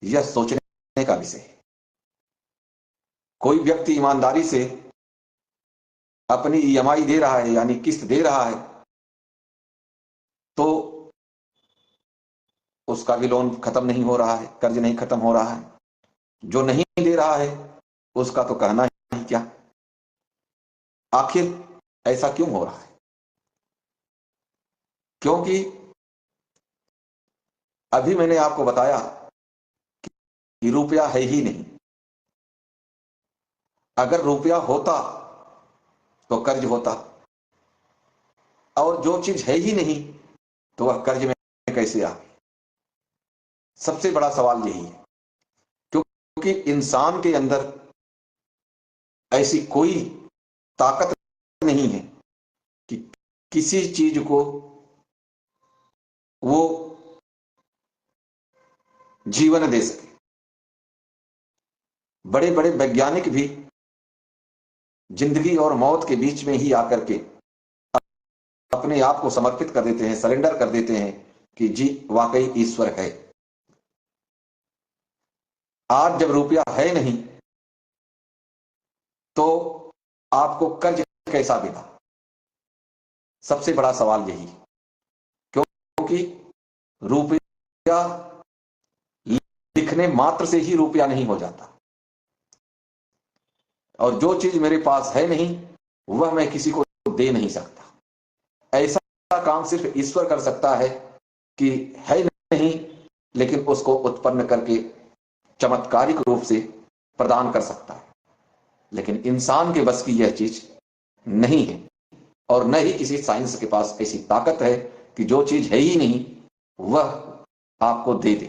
यह सोचने का विषय है। कोई व्यक्ति ईमानदारी से अपनी ईएमआई दे रहा है, यानी किस्त दे रहा है, तो उसका भी लोन खत्म नहीं हो रहा है, कर्ज नहीं खत्म हो रहा है। जो नहीं दे रहा है उसका तो कहना ही क्या। आखिर ऐसा क्यों हो रहा है? क्योंकि अभी मैंने आपको बताया कि रुपया है ही नहीं। अगर रुपया होता तो कर्ज होता, और जो चीज है ही नहीं तो वह कर्ज में कैसे आ? सबसे बड़ा सवाल यही है। क्योंकि इंसान के अंदर ऐसी कोई ताकत नहीं है कि किसी चीज को वो जीवन दे सके। बड़े बड़े वैज्ञानिक भी जिंदगी और मौत के बीच में ही आकर के अपने आप को समर्पित कर देते हैं, सरेंडर कर देते हैं कि जी वाकई ईश्वर है। आज जब रुपया है नहीं तो आपको कर्ज कैसा देगा? सबसे बड़ा सवाल यही है। क्योंकि रुपया लिखने मात्र से ही रुपया नहीं हो जाता, और जो चीज मेरे पास है नहीं वह मैं किसी को दे नहीं सकता। ऐसा काम सिर्फ ईश्वर कर सकता है कि है नहीं लेकिन उसको उत्पन्न करके चमत्कारिक रूप से प्रदान कर सकता है। लेकिन इंसान के बस की यह चीज नहीं है, और न ही किसी साइंस के पास ऐसी ताकत है कि जो चीज है ही नहीं वह आपको दे दे।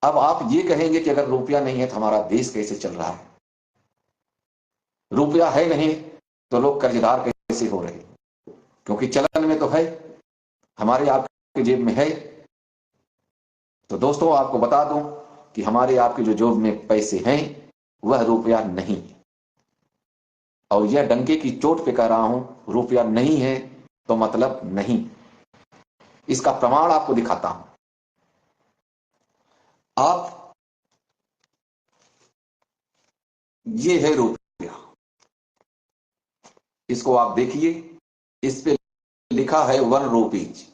अब आप ये कहेंगे कि अगर रुपया नहीं है तो हमारा देश कैसे चल रहा है? रुपया है नहीं तो लोग कर्जदार कैसे हो रहे? क्योंकि चलन में तो है, हमारे आपके जेब में है। तो दोस्तों आपको बता दूं कि हमारे आपके जो जेब में पैसे हैं वह रुपया नहीं है। और यह डंके की चोट पे कह रहा हूं, रुपया नहीं है तो मतलब नहीं। इसका प्रमाण आपको दिखाता हूं। आप, ये है रुपया, इसको आप देखिए, इस पे लिखा है 1 रुपीज।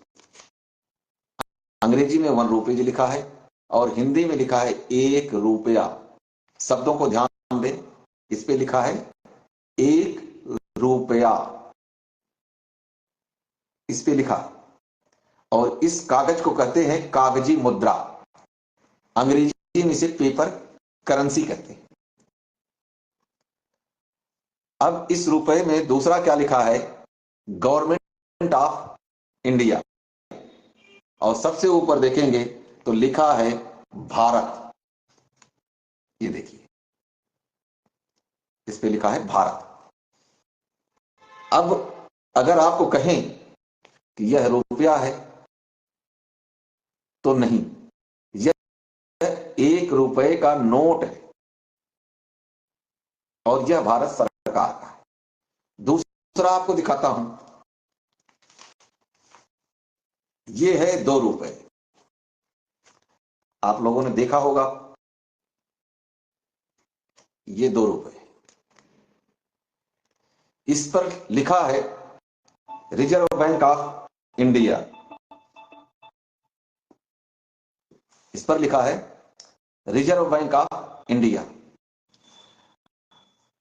अंग्रेजी में 1 रुपीज लिखा है और हिंदी में लिखा है 1 रुपया। शब्दों को ध्यान दें, इस पे लिखा है 1 रुपया, इस पे लिखा। और इस कागज को कहते हैं कागजी मुद्रा। अंग्रेजी में इसे पेपर करेंसी कहते हैं। अब इस रुपए में दूसरा क्या लिखा है? Government of India. और सबसे ऊपर देखेंगे तो लिखा है भारत। ये देखिए, इस पे लिखा है भारत। अब अगर आपको कहें कि यह रुपया है तो नहीं, यह 1 रुपए का नोट है और यह भारत सरकार का है। दूसरा आपको दिखाता हूं, यह है 2 रुपए। आप लोगों ने देखा होगा, ये 2 रुपए। इस पर लिखा है रिजर्व बैंक ऑफ इंडिया। इस पर लिखा है रिजर्व बैंक ऑफ इंडिया।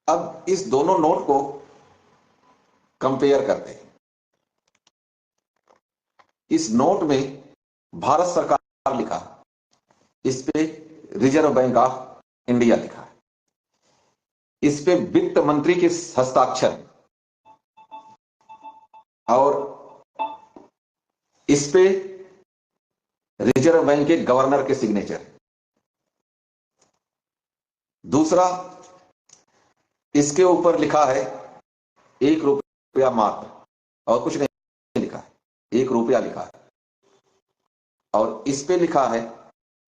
अब इस दोनों नोट को कंपेयर करते हैं। इस नोट में भारत सरकार लिखा है, इस पे रिजर्व बैंक ऑफ इंडिया लिखा है। इस पे वित्त मंत्री के हस्ताक्षर और इस पे रिजर्व बैंक के गवर्नर के सिग्नेचर। दूसरा, इसके ऊपर लिखा है 1 रुपया मात्र, और कुछ नहीं लिखा है, 1 रुपया लिखा है। और इस पे लिखा है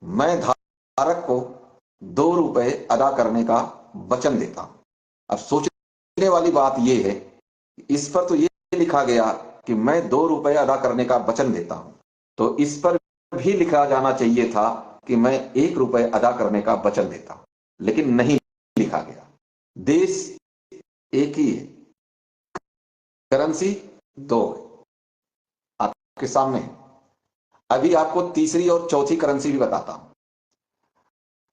मैं धारक को 2 रुपए अदा करने का वचन देता हूं। अब सोचने वाली बात यह है, इस पर तो यह लिखा गया कि मैं 2 रुपए अदा करने का वचन देता हूं, तो इस पर भी लिखा जाना चाहिए था कि मैं 1 रुपए अदा करने का वचन देता हूं, लेकिन नहीं लिखा गया। देश एक ही है, करेंसी दो है, आपके सामने है। अभी आपको तीसरी और चौथी करेंसी भी बताता हूं।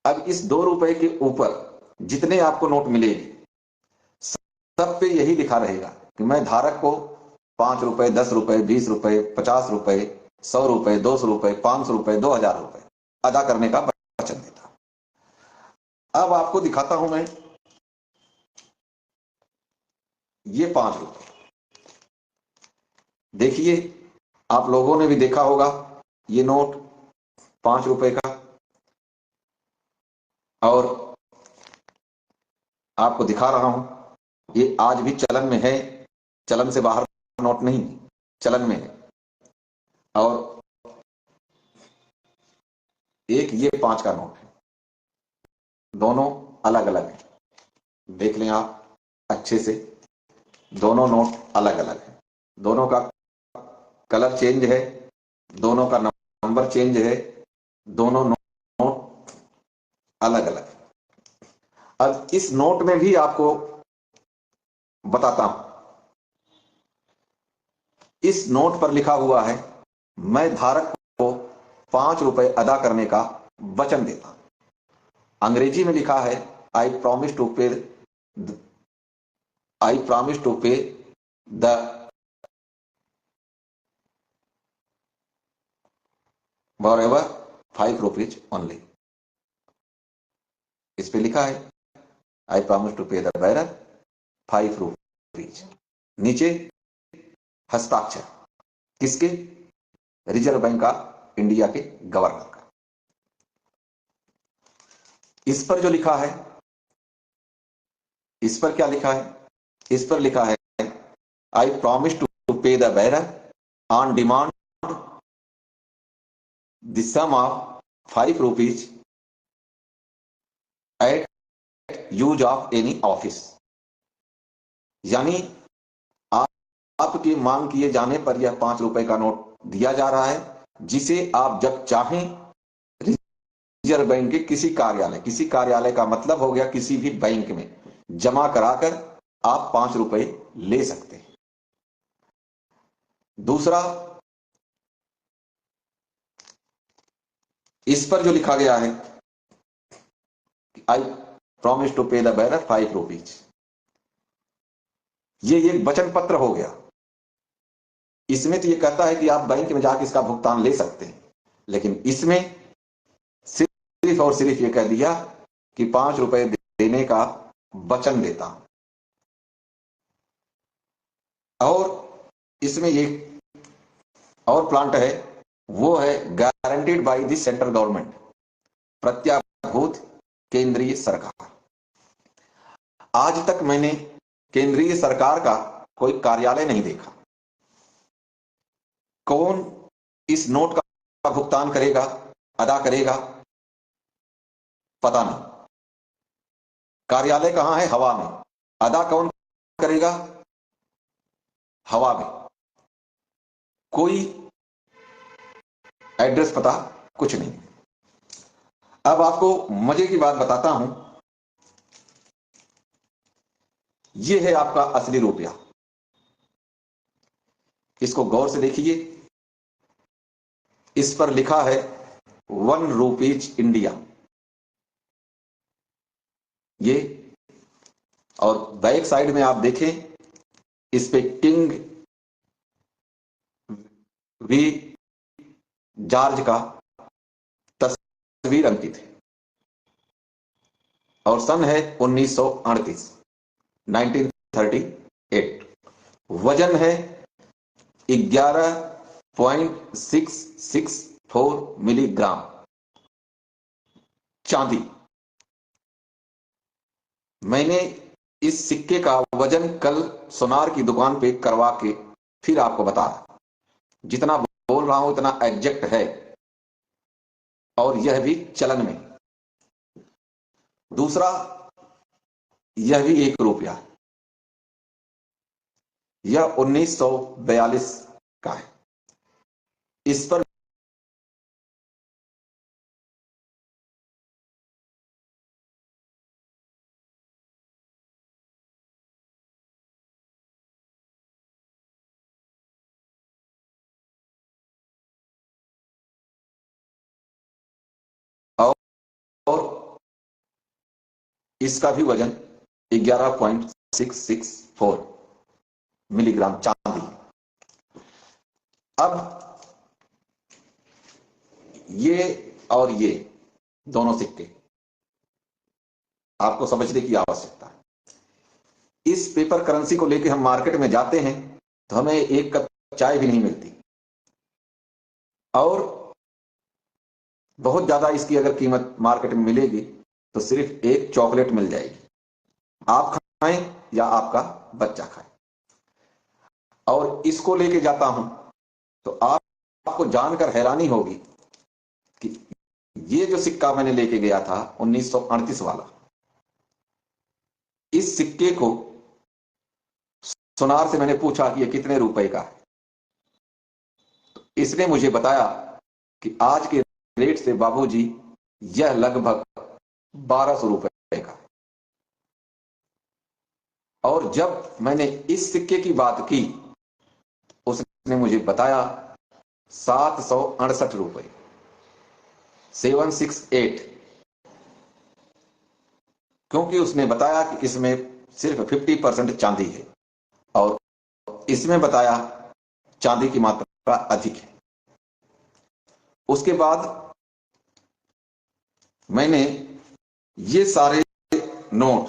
अब इस 2 रुपए के ऊपर जितने आपको नोट मिलेंगे, सब पे यही लिखा रहेगा कि मैं धारक को 5 रुपए, 10 रुपए, 20 रुपए, 50 रुपए, 100 रुपए, 200 रुपए, 500 रुपए, 2000 रुपए अदा करने का वचन देता। अब आपको दिखाता हूं मैं ये 5 रुपए। देखिए, आप लोगों ने भी देखा होगा ये नोट 5 रुपए का, और आपको दिखा रहा हूं ये आज भी चलन में है, चलन से बाहर नोट नहीं, चलन में है। और एक ये 5 का नोट है, दोनों अलग अलग है, देख लें आप अच्छे से, दोनों नोट अलग अलग है, दोनों का कलर चेंज है, दोनों का नंबर चेंज है, दोनों नोट अलग अलग है। अब इस नोट में भी आपको बताता हूं, इस नोट पर लिखा हुआ है मैं धारक को 5 रुपए अदा करने का वचन देता हूं। अंग्रेजी में लिखा है I promise to pay the whatever 5 rupees only। इस पे लिखा है I promise to pay the bearer 5 rupees। नीचे हस्ताक्षर किसके? रिजर्व बैंक का, इंडिया के गवर्नर का। इस पर जो लिखा है, इस पर क्या लिखा है? इस पर लिखा है I promise to pay the bearer on demand the sum of 5 rupees at use of any office. यानी आपकी मांग किए जाने पर यह 5 रुपए का नोट दिया जा रहा है, जिसे आप जब चाहें रिजर्व बैंक के किसी कार्यालय का मतलब हो गया किसी भी बैंक में जमा कराकर आप 5 रुपए ले सकते हैं। दूसरा, इस पर जो लिखा गया है I promise to pay the bearer 5 rupees, ये एक वचन पत्र हो गया। इसमें तो ये कहता है कि आप बैंक में जाकर इसका भुगतान ले सकते हैं, लेकिन इसमें सिर्फ और सिर्फ ये कह दिया कि 5 रुपए देने का वचन देता हूं। और इसमें एक और प्लांट है, वो है guaranteed by the central government, प्रत्याभूत केंद्रीय सरकार। आज तक मैंने केंद्रीय सरकार का कोई कार्यालय नहीं देखा। कौन इस नोट का भुगतान करेगा, अदा करेगा, पता नहीं। कार्यालय कहां है? हवा में। अदा कौन करेगा? हवा में। कोई एड्रेस पता कुछ नहीं। अब आपको मजे की बात बताता हूं, यह है आपका असली रुपया। इसको गौर से देखिए, इस पर लिखा है 1 rupees इंडिया, ये। और बैक साइड में आप देखें, इस पे किंग वी जॉर्ज का तस्वीर अंकित है, और सन है 1938, 1938। वजन है 11.664 मिलीग्राम चांदी। मैंने इस सिक्के का वजन कल सोनार की दुकान पे करवा के फिर आपको बताया। जितना बोल रहा हूं इतना एग्जैक्ट है, और यह भी चलन में। दूसरा, यह भी 1 रुपया, यह 1942 का है। इस पर इसका भी वजन 11.664 मिलीग्राम चांदी। अब ये और ये दोनों सिक्के आपको समझने की आवश्यकता है। इस पेपर करेंसी को लेकर हम मार्केट में जाते हैं तो हमें एक कप चाय भी नहीं मिलती, और बहुत ज्यादा इसकी अगर कीमत मार्केट में मिलेगी तो सिर्फ एक चॉकलेट मिल जाएगी, आप खाएं या आपका बच्चा खाए। और इसको लेके जाता हूं तो आपको जानकर हैरानी होगी कि ये जो सिक्का मैंने लेके गया था 1938 वाला, इस सिक्के को सुनार से मैंने पूछा कि ये कितने रुपए का है, तो इसने मुझे बताया कि आज के रेट से बाबूजी यह लगभग 1200 रुपए का है। और जब मैंने इस सिक्के की बात की, उसने मुझे बताया 768 रुपए, 768, क्योंकि उसने बताया कि इसमें सिर्फ 50% चांदी है और इसमें बताया चांदी की मात्रा अधिक है। उसके बाद मैंने ये सारे नोट,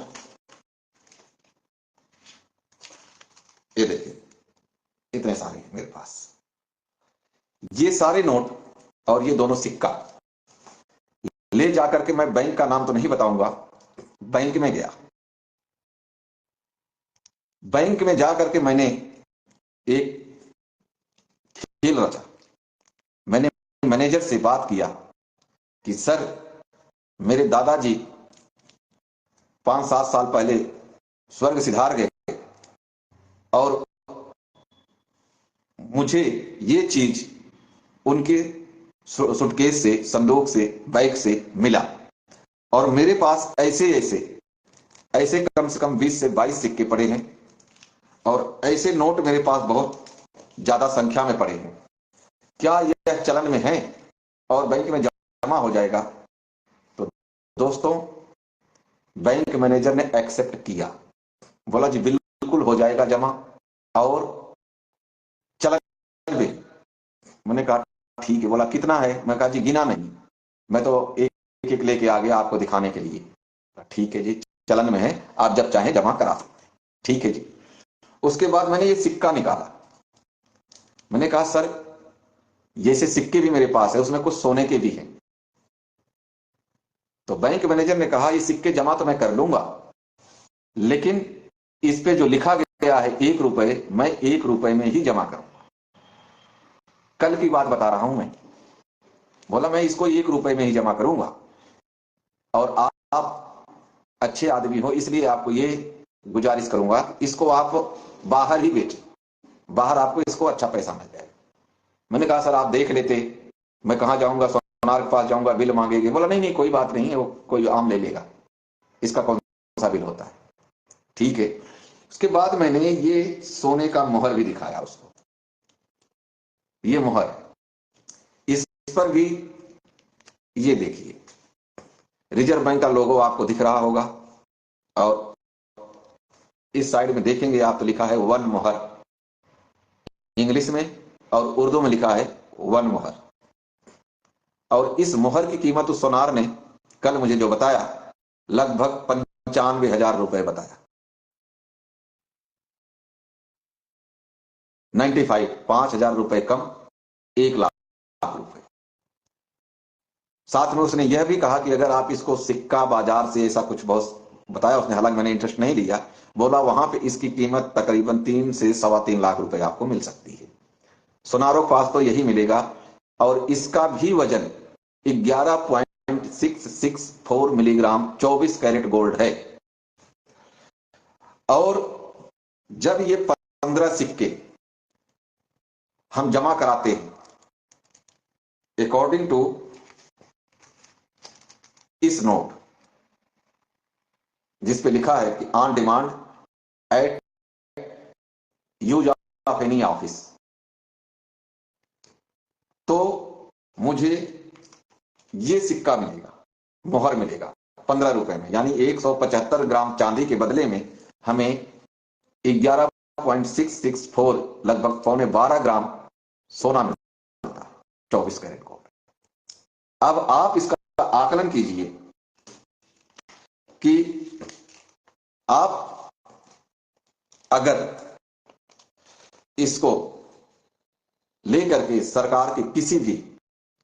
ये देखिए इतने सारे हैं मेरे पास, ये सारे नोट और ये दोनों सिक्का ले जाकर के, मैं बैंक का नाम तो नहीं बताऊंगा, बैंक में गया। बैंक में जाकर के मैंने एक खेल रचा। मैंने मैनेजर से बात किया कि सर, मेरे दादाजी 5-7 साल पहले स्वर्ग सिधार गए और मुझे ये चीज उनके सूटकेस से, संदूक से, बैग से मिला, और मेरे पास ऐसे कम से कम 20 से 22 सिक्के पड़े हैं और ऐसे नोट मेरे पास बहुत ज्यादा संख्या में पड़े हैं। क्या यह चलन में है और बैंक में जमा हो जाएगा? तो दोस्तों, बैंक मैनेजर ने एक्सेप्ट किया, बोला जी बिल्कुल हो जाएगा जमा और चलन भी। मैंने कहा ठीक है। बोला कितना है? मैं कहा जी गिना नहीं, मैं तो एक एक लेके आ गया आपको दिखाने के लिए। ठीक है जी, चलन में है, आप जब चाहें जमा करा सकते हैं। ठीक है जी। उसके बाद मैंने ये सिक्का निकाला। मैंने कहा सर, ये से सिक्के भी मेरे पास है, उसमें कुछ सोने के भी हैं। तो बैंक मैनेजर ने कहा ये सिक्के जमा तो मैं कर लूंगा, लेकिन इस पे जो लिखा गया है 1 रुपए, मैं 1 रुपए में ही जमा करूंगा। कल की बात बता रहा हूं मैं। बोला मैं इसको 1 रुपए में ही जमा करूंगा और आप अच्छे आदमी हो, इसलिए आपको ये गुजारिश करूंगा, इसको आप बाहर ही बेचें, बाहर आपको इसको अच्छा पैसा मिल जाएगा। मैंने कहा सर आप देख लेते, मैं कहां जाऊंगा, सोनार के पास जाऊंगा, बिल मांगेंगे। बोला नहीं नहीं कोई बात नहीं है, वो कोई आम ले लेगा, इसका कौन सा बिल होता है। ठीक है। उसके बाद मैंने ये सोने का मोहर भी दिखाया उसको, ये मोहर, इस पर भी ये देखिए रिजर्व बैंक का लोगो आपको दिख रहा होगा, और इस साइड में देखेंगे आप तो लिखा है 1 मोहर इंग्लिश में, और उर्दू में लिखा है 1 मोहर। और इस मोहर की कीमत उस सोनार ने कल मुझे जो बताया, लगभग 95,000 रुपए बताया। 95, 5,000 रुपए कम, 1 लाख रुपए। साथ में उसने यह भी कहा कि अगर आप इसको सिक्का बाजार से, ऐसा कुछ बहुत बताया उसने, हालांकि मैंने इंटरेस्ट नहीं लिया, बोला वहां पे इसकी कीमत तकरीबन 3 से 3.25 लाख रुपए आपको मिल सकती है। सोनारों के पास तो यही मिलेगा, और इसका भी वजन 11.664 मिलीग्राम 24 कैरेट गोल्ड है। और जब ये 15 सिक्के हम जमा कराते हैं अकॉर्डिंग टू इस नोट, जिस पे लिखा है कि on demand eight use of any office, तो मुझे ये सिक्का मिलेगा, मोहर मिलेगा ₹15 में, यानी 175 ग्राम चांदी के बदले में हमें 11.664 लगभग 11.25 ग्राम सोना मिलता है 24 कैरेट गोल्ड। अब आप इसका आकलन कीजिए कि आप अगर इसको लेकर के सरकार के किसी भी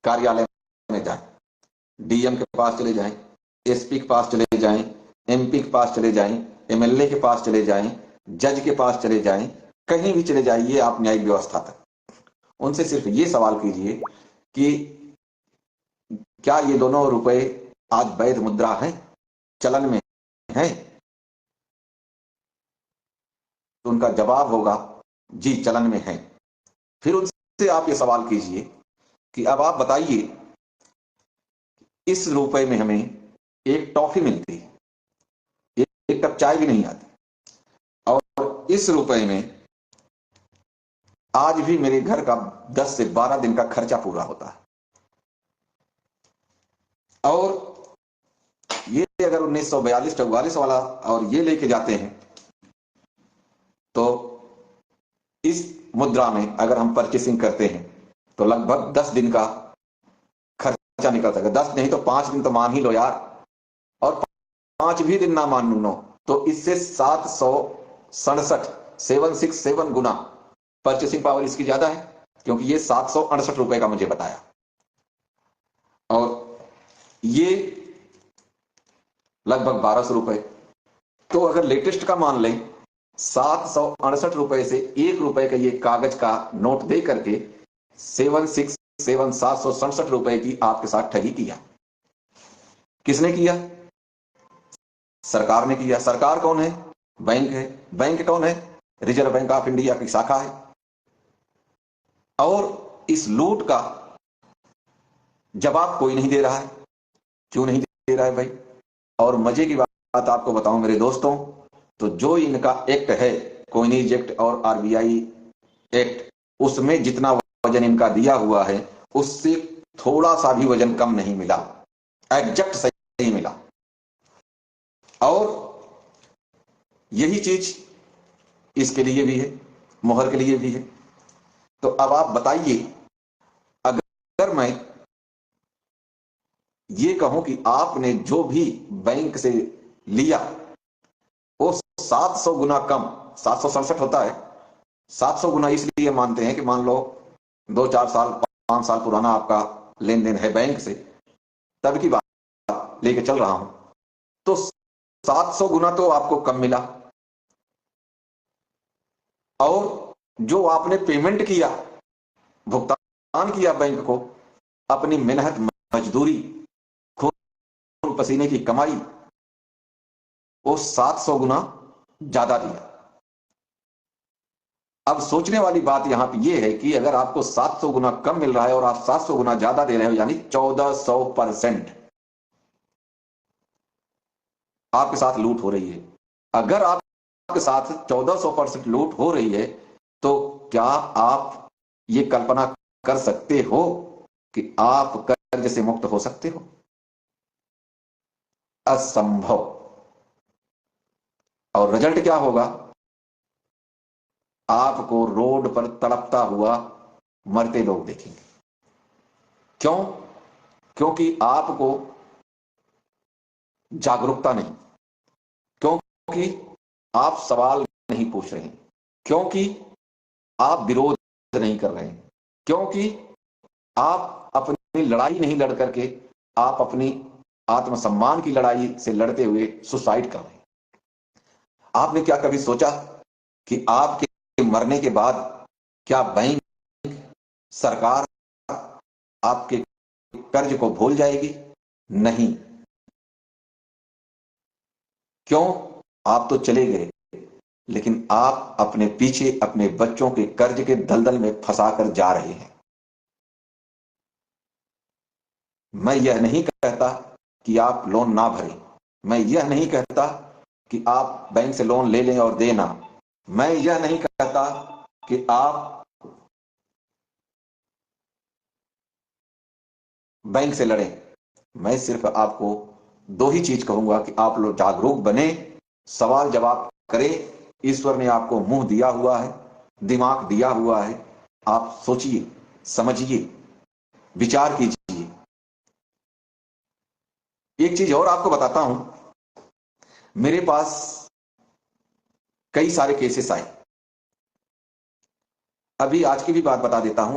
कार्यालय में जाएं, डीएम के पास चले जाएं, एसपी के पास चले जाएं, एमपी के पास चले जाएं, एमएलए के पास चले जाएं, जज के पास चले जाएं, कहीं भी चले जाइए आप न्यायिक व्यवस्था तक, उनसे सिर्फ ये सवाल कीजिए कि क्या ये दोनों रुपए आज वैध मुद्रा हैं, चलन में हैं? तो उनका जवाब होगा जी चलन में है। फिर उनसे आप ये सवाल कीजिए कि अब आप बताइए, इस रुपए में हमें एक टॉफी मिलती है, एक कप चाय भी नहीं आती, और इस रुपए में आज भी मेरे घर का 10 से 12 दिन का खर्चा पूरा होता है। और ये अगर 1942-44 वाला और ये लेके जाते हैं तो इस मुद्रा में अगर हम परचेसिंग करते हैं तो लगभग 10 दिन का खर्चा निकल सके। 10 नहीं तो 5 दिन तो मान ही लो यार, और 5 भी दिन ना मान लो तो इससे 767 गुना परचेसिंग पावर इसकी ज्यादा है, क्योंकि ये 768 रुपए का मुझे बताया, और ये लगभग 1200 रुपए। तो अगर लेटेस्ट का मान लें, 768 रुपए से 1 रुपए का ये कागज का नोट दे करके 767 रुपए की आपके साथ ठगी किया। किसने किया? सरकार ने किया। सरकार कौन है? बैंक है। बैंक कौन है? रिजर्व बैंक ऑफ इंडिया की शाखा है। और इस लूट का जवाब कोई नहीं दे रहा है। क्यों नहीं दे रहा है भाई? और मजे की बात आपको बताऊं मेरे दोस्तों, तो जो इनका एक्ट है, कोइनेज एक्ट और आरबीआई एक्ट, उसमें जितना वजन इनका दिया हुआ है उससे थोड़ा सा भी वजन कम नहीं मिला, एग्जैक्ट सही मिला। और यही चीज इसके लिए भी है, मोहर के लिए भी है। तो अब आप बताइए, अगर मैं ये कहूं कि आपने जो भी बैंक से लिया वो 700 गुना कम, 767 होता है, 700 गुना इसलिए मानते हैं कि मान लो 2-4 साल 5 साल पुराना आपका लेन देन है बैंक से, तब की बात लेके चल रहा हूं, तो 700 गुना तो आपको कम मिला। और जो आपने पेमेंट किया, भुगतान किया बैंक को, अपनी मेहनत मजदूरी खून पसीने की कमाई, वो 700 गुना ज्यादा दिया। अब सोचने वाली बात यहां पे ये है कि अगर आपको 700 गुना कम मिल रहा है और आप 700 गुना ज्यादा दे रहे हो, यानी 1400% आपके साथ लूट हो रही है। अगर आपके साथ 1400% लूट हो रही है तो क्या आप ये कल्पना कर सकते हो कि आप कर्ज से मुक्त हो सकते हो? असंभव। और रिजल्ट क्या होगा? आपको रोड पर तड़पता हुआ मरते लोग देखेंगे। क्यों? क्योंकि आपको जागरूकता नहीं, क्योंकि आप सवाल नहीं पूछ रहे हैं, क्योंकि आप विरोध नहीं कर रहे हैं, क्योंकि आप अपनी लड़ाई नहीं लड़ करके आप अपनी आत्मसम्मान की लड़ाई से लड़ते हुए सुसाइड कर रहे हैं। आपने क्या कभी सोचा कि आपके मरने के बाद क्या बैंक, सरकार आपके कर्ज को भूल जाएगी? नहीं। क्यों? आप तो चले गए, लेकिन आप अपने पीछे अपने बच्चों के कर्ज के दलदल में फंसाकर जा रहे हैं। मैं यह नहीं कहता कि आप लोन ना भरें, मैं यह नहीं कहता कि आप बैंक से लोन ले लें और देना, मैं यह नहीं कहता कि आप बैंक से लड़ें। मैं सिर्फ आपको दो ही चीज कहूंगा कि आप लोग जागरूक बने, सवाल जवाब करें। ईश्वर ने आपको मुंह दिया हुआ है, दिमाग दिया हुआ है, आप सोचिए, समझिए, विचार कीजिए। एक चीज और आपको बताता हूं, मेरे पास कई सारे केसेस आए। अभी आज की भी बात बता देता हूं।